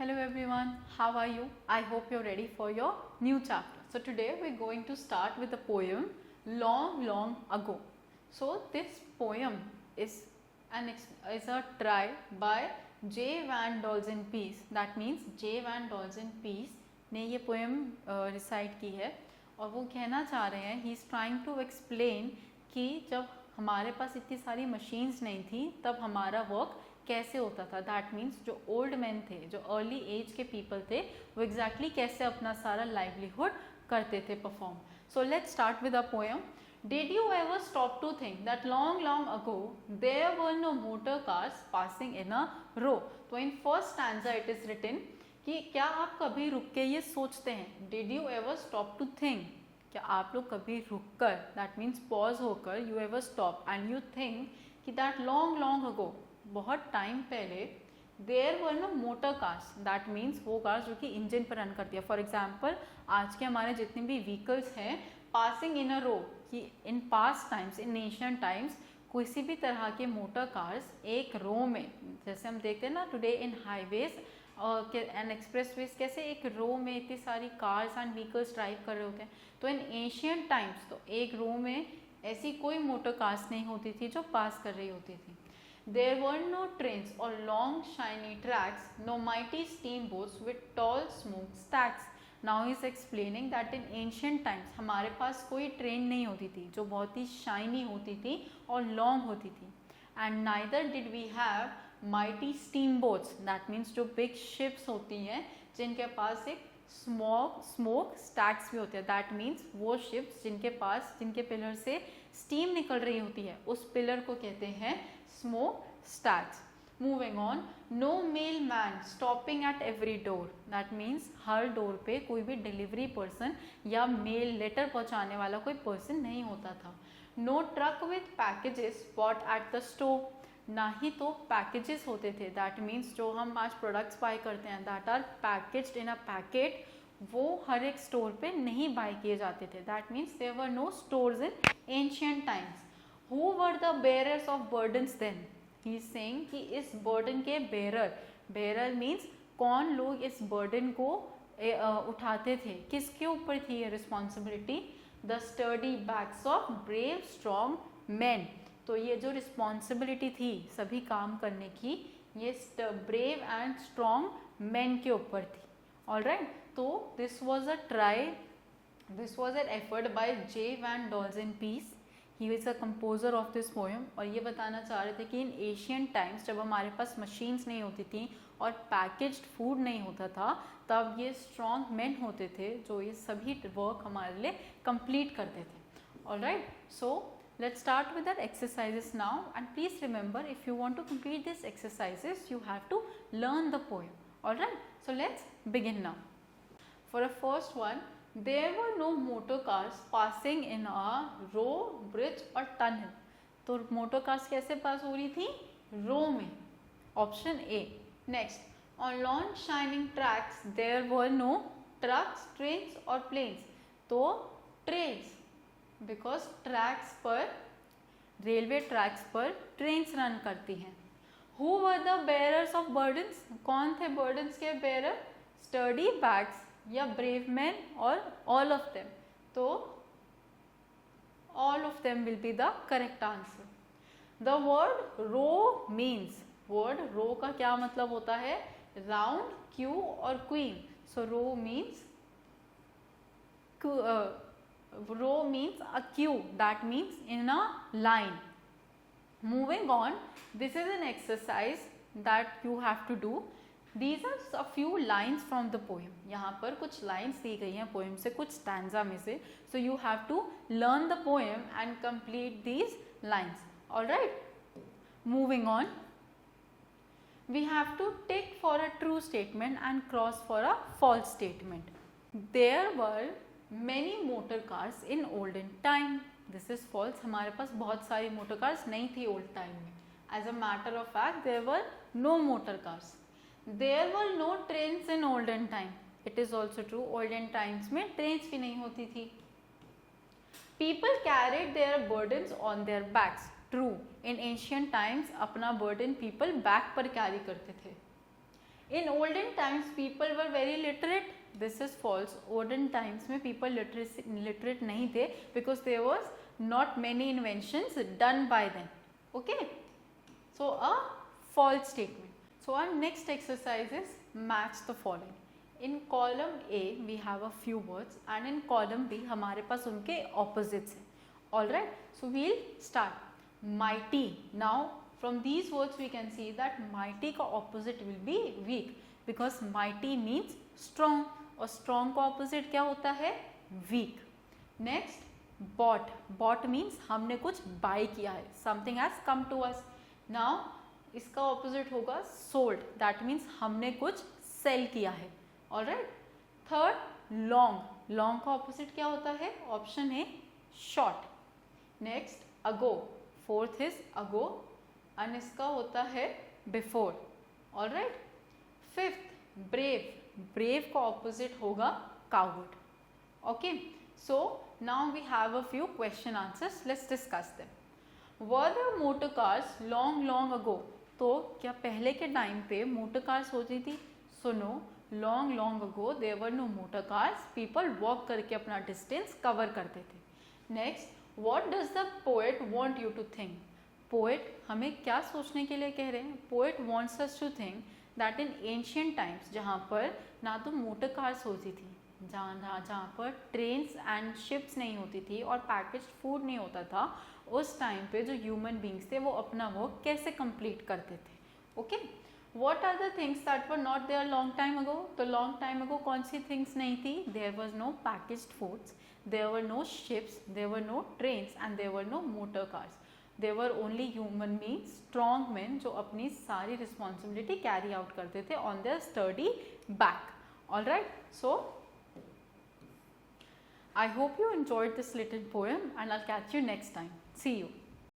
Hello everyone, how are you? I hope you're ready for your new chapter. So today we're going to start with the poem Long Long Ago. So this poem is a try by J. Van Dolzen Pease. That means J. Van Dolzen Pease ने ये poem recite की है और वो कहना चाह रहे हैं, he is trying to explain कि जब हमारे पास इतनी सारी machines नहीं थी तब हमारा work कैसे होता था. दैट मीन्स जो ओल्ड मैन थे, जो अर्ली एज के पीपल थे, वो एग्जैक्टली कैसे अपना सारा लाइवलीहुड करते थे perform. So let's start with a poem. Did you ever stop to think that long long ago there were no motor cars passing in a row? तो in first stanza it is written कि क्या आप कभी रुक के ये सोचते हैं. Did you ever stop to think? क्या आप लोग कभी रुक कर, दैट मीन्स पॉज होकर, you ever stop and you think कि दैट लॉन्ग लॉन्ग अगो, बहुत टाइम पहले, there were no motor cars. That means वो कार्स जो कि इंजन पर रन करती है. फॉर एग्जाम्पल आज के हमारे जितने भी व्हीकल्स हैं, पासिंग इन अ रो, कि in past times, in ancient times किसी भी तरह के मोटर कार्स एक रो में, जैसे हम देखते हैं ना today in highways and expressways, कैसे एक रो में इतनी सारी कार्स एंड व्हीकल्स ड्राइव कर रहे होते हैं. तो इन एशियंट टाइम्स तो एक रो में ऐसी कोई मोटर कार्स नहीं होती थी जो पास कर रही होती थी. There were no trains or long shiny tracks, no mighty steamboats with tall smokestacks. Now he is explaining that in ancient times हमारे पास कोई ट्रेन नहीं होती थी जो बहुत ही शाइनी होती थी और लॉन्ग होती थी. And neither did we have mighty steamboats. That means जो big ships होती हैं जिनके पास एक स्मोक स्टैक्स भी होते हैं. दैट मीन्स वो शिप्स जिनके पिलर से स्टीम निकल रही होती है, उस पिलर को कहते हैं smoke stacks. Moving on, no mailman stopping at every door. That means her door पे कोई भी डिलीवरी पर्सन या मेल लेटर पहुंचाने वाला कोई पर्सन नहीं होता था. No truck with packages bought at the store. ना ही तो पैकेजेस होते थे. दैट मीन्स जो हम आज प्रोडक्ट्स बाय करते हैं, that are packaged in a packet, वो हर एक स्टोर पे नहीं बाय किए जाते थे. That means there were no stores in ancient times. Who were the bearers of burdens then? He is saying कि इस burden के bearer means कौन लोग इस burden को उठाते थे, किसके ऊपर थी ये responsibility? The sturdy backs of brave strong men. तो ये जो responsibility थी सभी काम करने की, ये brave and strong men के ऊपर थी. Alright, तो this was an effort by J. Van Dolzen Pease. He is a composer of this poem. और ये बताना चाह रहे थे कि इन एशियन टाइम्स जब हमारे पास मशीन्स नहीं होती थी और पैकेज्ड फूड नहीं होता था, तब ये स्ट्रॉन्ग मेन होते थे जो ये सभी वर्क हमारे लिए कंप्लीट करते थे. Alright, so let's start with our exercises now, and please remember, if you want to complete these exercises you have to learn the poem. Alright, so let's begin now. For a first one, there were no motor cars passing in a row, bridge or tunnel. तो motor cars कैसे पास हो रही थी? रो में. Option A. Next, on long shining tracks there were no trucks, trains or planes. तो trains, because tracks पर, railway tracks पर trains run करती हैं. Who were the bearers of burdens? कौन थे burdens के bearer? Sturdy bags या brave men और all of them. तो all of them will be the correct answer. The word row means, word row का क्या मतलब होता है? round, queue और queen. So row means a queue, that means in a line. Moving on, this is an exercise that you have to do. These are a few lines from the poem. यहाँ पर कुछ lines दी गई हैं poem से, कुछ stanza में से. So you have to learn the poem and complete these lines. Alright. Moving on. We have to tick for a true statement and cross for a false statement. There were many motor cars in olden time. This is false. हमारे पास बहुत सारी motor cars नहीं थी old time में. As a matter of fact, there were no motor cars. There were no trains in olden time. It is also true. Olden times में trains भी नहीं होती थी. People carried their burdens on their backs. True. In ancient times अपना burden people back पर carry करते थे. In olden times people were very literate. This is false. Olden times में people literate नहीं थे because there was not many inventions done by them. Okay, so a false statement. So our next exercise is match the following. In column A we have a few words and in column B हमारे पास उनके opposites हैं. Alright, so we'll start. Mighty. Now from these words we can see that mighty का opposite will be weak because mighty means strong और strong का opposite क्या होता है? weak. Next, bought. Bought means हमने कुछ buy किया है, something has come to us. Now इसका opposite होगा sold. That means हमने कुछ sell किया है. Alright. Third, long. Long का opposite क्या होता है? Option है short. Next, ago. Fourth is ago and इसका होता है before. Alright. Fifth, brave. Brave का opposite होगा coward. Okay. So now we have a few question answers. Let's discuss them. Were there motor cars long ago? तो क्या पहले के time पे मोटर कार्स होती थी? So no. long ago there were no motor cars. People walk करके अपना distance cover करते थे. Next, what does the poet want you to think? Poet हमें क्या सोचने के लिए कह रहे हैं? Poet wants us to think that in ancient times जहाँ पर ना तो मोटर कार्स होती थी, जहाँ पर ट्रेन्स एंड शिप्स नहीं होती थी और पैकेज्ड फूड नहीं होता था, उस टाइम पे जो ह्यूमन बींग्स थे वो अपना वर्क कैसे कंप्लीट करते थे. Okay, what are the things that were not there long time ago? तो लॉन्ग टाइम अगो कौन सी थिंग्स नहीं थी? There was no packaged foods, there were no ships, there were no trains and there were no motor cars. They were only human beings, strong men जो अपनी सारी responsibility carry out करते थे on their sturdy back. Alright, so I hope you enjoyed this little poem and I'll catch you next time. See you.